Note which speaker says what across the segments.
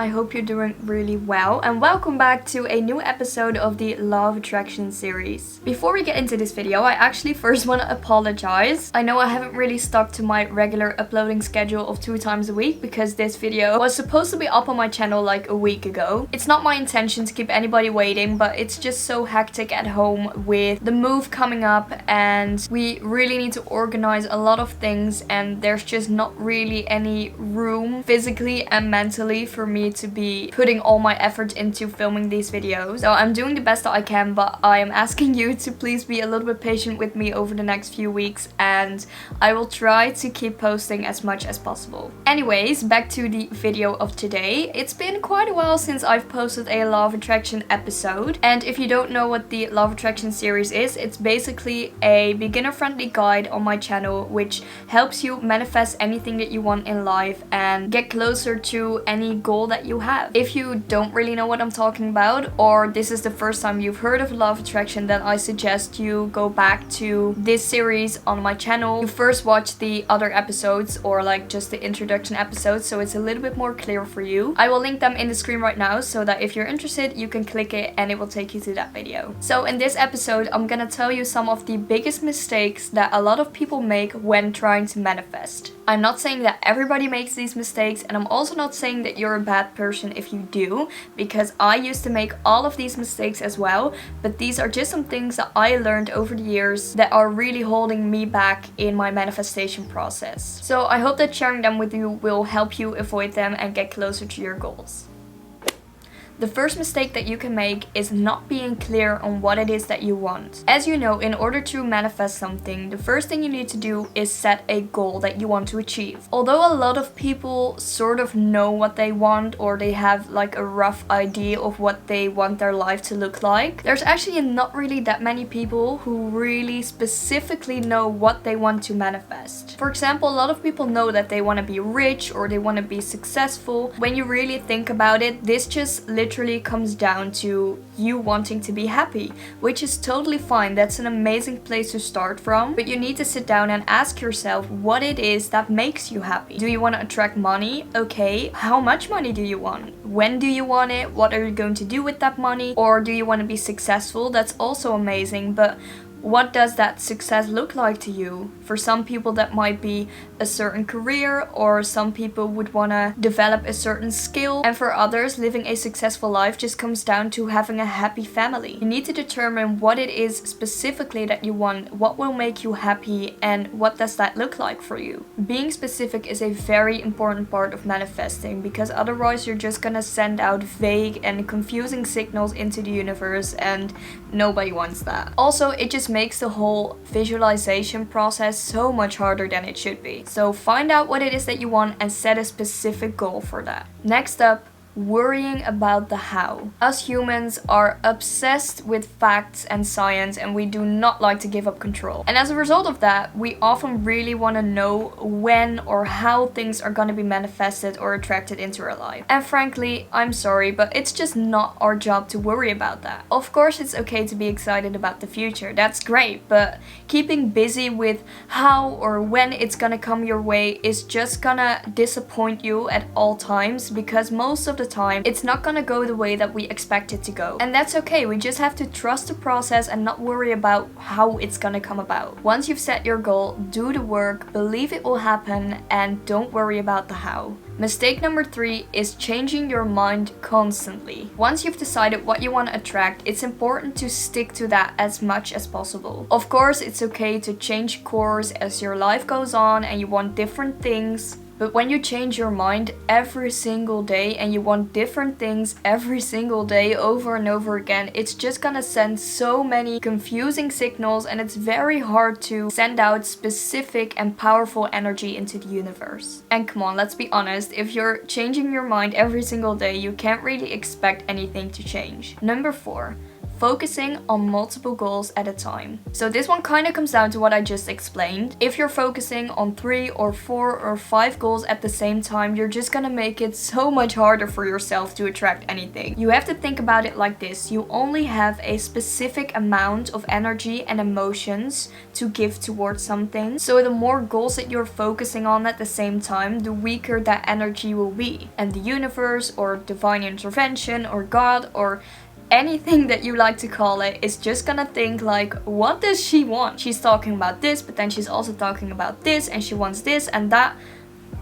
Speaker 1: I hope you're doing really well, and welcome back to a new episode of the Law of Attraction series. Before we get into this video, I actually first want to apologize. I know I haven't really stuck to my regular uploading schedule of 2 times a week because this video was supposed to be up on my channel like a week ago. It's not my intention to keep anybody waiting, but it's just so hectic at home with the move coming up, and we really need to organize a lot of things, and there's just not really any room physically and mentally for me to be putting all my effort into filming these videos. So I'm doing the best that I can, but I am asking you to please be a little bit patient with me over the next few weeks, and I will try to keep posting as much as possible. Anyways, back to the video of today. It's been quite a while since I've posted a Law of Attraction episode, and if you don't know what the Law of Attraction series is, it's basically a beginner-friendly guide on my channel which helps you manifest anything that you want in life and get closer to any goal that you have. If you don't really know what I'm talking about, or this is the first time you've heard of Law of Attraction, then I suggest you go back to this series on my channel. You first watch the other episodes, or like just the introduction episodes, so it's a little bit more clear for you. I will link them in the screen right now so that if you're interested, you can click it and it will take you to that video. So in this episode, I'm gonna tell you some of the biggest mistakes that a lot of people make when trying to manifest. I'm not saying that everybody makes these mistakes, and I'm also not saying that you're a bad person if you do, because I used to make all of these mistakes as well, but these are just some things that I learned over the years that are really holding me back in my manifestation process. So I hope that sharing them with you will help you avoid them and get closer to your goals. The first mistake that you can make is not being clear on what it is that you want. As you know, in order to manifest something, the first thing you need to do is set a goal that you want to achieve. Although a lot of people sort of know what they want, or they have like a rough idea of what they want their life to look like, there's actually not really that many people who really specifically know what they want to manifest. For example, a lot of people know that they want to be rich or they want to be successful. When you really think about it, this just literally comes down to you wanting to be happy, which is totally fine. That's an amazing place to start from, but you need to sit down and ask yourself what it is that makes you happy. Do you want to attract money? Okay, how much money do you want? When do you want it? What are you going to do with that money? Or do you want to be successful? That's also amazing, but what does that success look like to you? For some people that might be a certain career, or some people would want to develop a certain skill, and for others, living a successful life just comes down to having a happy family. You need to determine what it is specifically that you want, what will make you happy, and what does that look like for you. Being specific is a very important part of manifesting, because otherwise you're just gonna send out vague and confusing signals into the universe, and nobody wants that. Also, it just makes the whole visualization process so much harder than it should be. So find out what it is that you want and set a specific goal for that. Next up, worrying about the how. Us humans are obsessed with facts and science, and we do not like to give up control. And as a result of that, we often really want to know when or how things are going to be manifested or attracted into our life. And frankly, I'm sorry, but it's just not our job to worry about that. Of course, it's okay to be excited about the future. That's great, but keeping busy with how or when it's gonna come your way is just gonna disappoint you at all times, because most of the time it's not gonna go the way that we expect it to go. And that's okay, we just have to trust the process and not worry about how it's gonna come about. Once you've set your goal, do the work, believe it will happen, and don't worry about the how. Mistake number 3 is changing your mind constantly. Once you've decided what you want to attract, it's important to stick to that as much as possible. Of course, it's okay to change course as your life goes on and you want different things. But when you change your mind every single day and you want different things every single day over and over again, it's just gonna send so many confusing signals, and it's very hard to send out specific and powerful energy into the universe. And come on, let's be honest, if you're changing your mind every single day, you can't really expect anything to change. Number 4. focusing on multiple goals at a time. So this one kind of comes down to what I just explained. If you're focusing on 3 or 4 or 5 goals at the same time, you're just gonna make it so much harder for yourself to attract anything. You have to think about it like this. You only have a specific amount of energy and emotions to give towards something. So the more goals that you're focusing on at the same time, the weaker that energy will be. And the universe or divine intervention or God or anything that you like to call it is just gonna think like, what does she want? She's talking about this, but then she's also talking about this, and she wants this and that.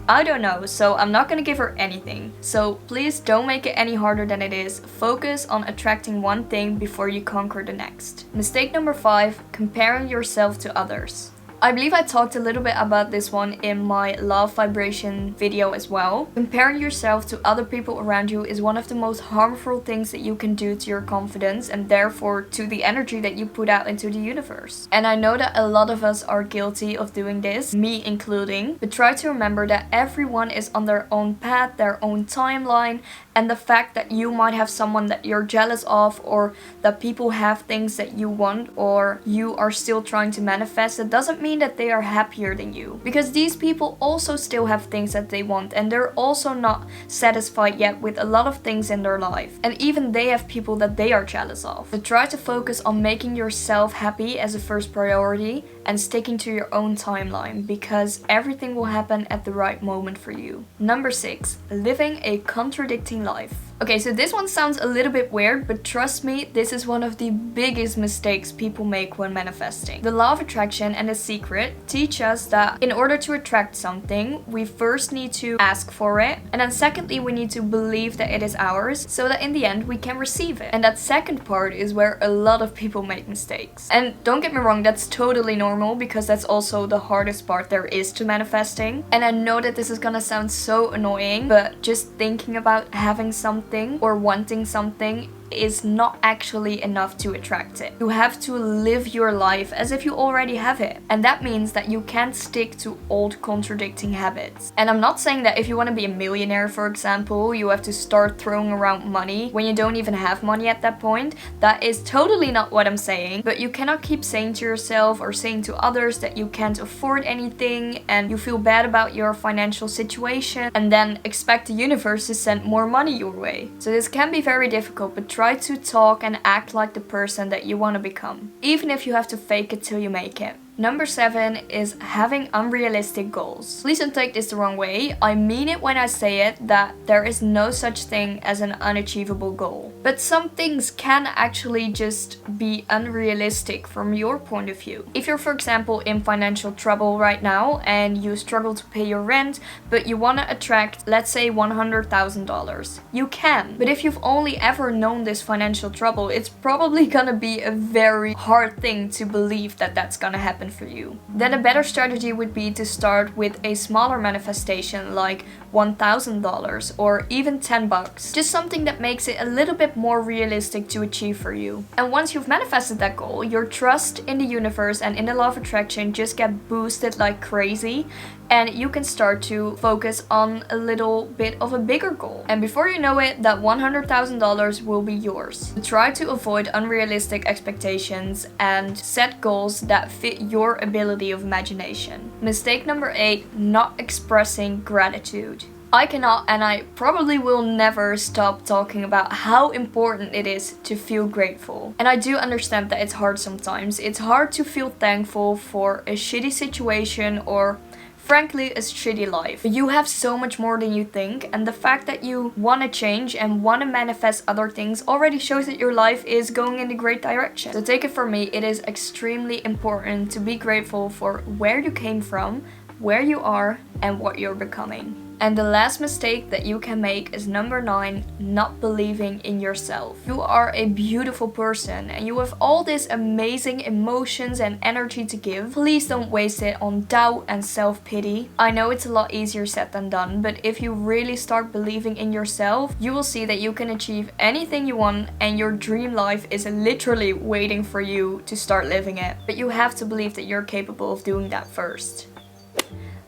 Speaker 1: I don't know, so I'm not gonna give her anything. So please don't make it any harder than it is. Focus on attracting one thing before you conquer the next. Mistake number 5, comparing yourself to others. I believe I talked a little bit about this one in my love vibration video as well. Comparing yourself to other people around you is one of the most harmful things that you can do to your confidence and therefore to the energy that you put out into the universe. And I know that a lot of us are guilty of doing this, me including, but try to remember that everyone is on their own path, their own timeline, and the fact that you might have someone that you're jealous of or that people have things that you want or you are still trying to manifest, it doesn't mean that they are happier than you, because these people also still have things that they want and they're also not satisfied yet with a lot of things in their life, and even they have people that they are jealous of. So try to focus on making yourself happy as a first priority and sticking to your own timeline, because everything will happen at the right moment for you. Number 6, living a contradicting life. Okay, so this one sounds a little bit weird, but trust me, this is one of the biggest mistakes people make when manifesting. The law of attraction and the secret teach us that in order to attract something, we first need to ask for it, and then secondly, we need to believe that it is ours, so that in the end we can receive it. And that second part is where a lot of people make mistakes. And don't get me wrong, that's totally normal, because that's also the hardest part there is to manifesting. And I know that this is gonna sound so annoying, but just thinking about having something or wanting something is not actually enough to attract it. You have to live your life as if you already have it. And that means that you can't stick to old contradicting habits. And I'm not saying that if you want to be a millionaire, for example, you have to start throwing around money when you don't even have money at that point. That is totally not what I'm saying. But you cannot keep saying to yourself or saying to others that you can't afford anything and you feel bad about your financial situation and then expect the universe to send more money your way. So this can be very difficult, but try to talk and act like the person that you want to become, even if you have to fake it till you make it. Number 7 is having unrealistic goals. Please don't take this the wrong way. I mean it when I say it that there is no such thing as an unachievable goal. But some things can actually just be unrealistic from your point of view. If you're, for example, in financial trouble right now and you struggle to pay your rent, but you want to attract, let's say, $100,000, you can. But if you've only ever known this financial trouble, it's probably gonna be a very hard thing to believe that that's gonna happen for you. Then a better strategy would be to start with a smaller manifestation like $1,000 or even $10. Just something that makes it a little bit more realistic to achieve for you. And once you've manifested that goal, your trust in the universe and in the law of attraction just get boosted like crazy, and you can start to focus on a little bit of a bigger goal. And before you know it, that $100,000 will be yours. Try to avoid unrealistic expectations and set goals that fit your ability of imagination. Mistake number 8, not expressing gratitude. I cannot, and I probably will never stop talking about how important it is to feel grateful. And I do understand that it's hard sometimes. It's hard to feel thankful for a shitty situation or frankly, a shitty life. But you have so much more than you think, and the fact that you want to change and want to manifest other things already shows that your life is going in a great direction. So take it from me, it is extremely important to be grateful for where you came from, where you are, and what you're becoming. And the last mistake that you can make is number 9, not believing in yourself. You are a beautiful person and you have all these amazing emotions and energy to give. Please don't waste it on doubt and self-pity. I know it's a lot easier said than done, but if you really start believing in yourself, you will see that you can achieve anything you want and your dream life is literally waiting for you to start living it. But you have to believe that you're capable of doing that first.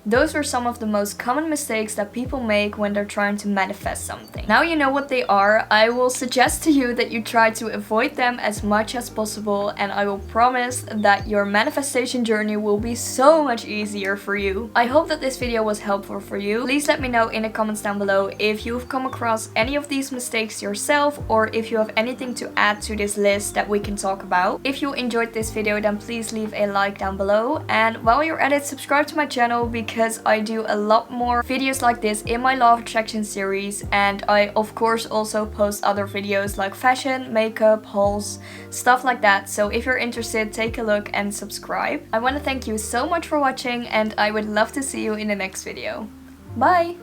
Speaker 1: Those are some of the most common mistakes that people make when they're trying to manifest something. Now you know what they are, I will suggest to you that you try to avoid them as much as possible, and I will promise that your manifestation journey will be so much easier for you. I hope that this video was helpful for you. Please let me know in the comments down below if you've come across any of these mistakes yourself, or if you have anything to add to this list that we can talk about. If you enjoyed this video, then please leave a like down below, and while you're at it, subscribe to my channel because I do a lot more videos like this in my Law of Attraction series, and I of course also post other videos like fashion, makeup, hauls, stuff like that. So if you're interested, take a look and subscribe. I want to thank you so much for watching, and I would love to see you in the next video. Bye!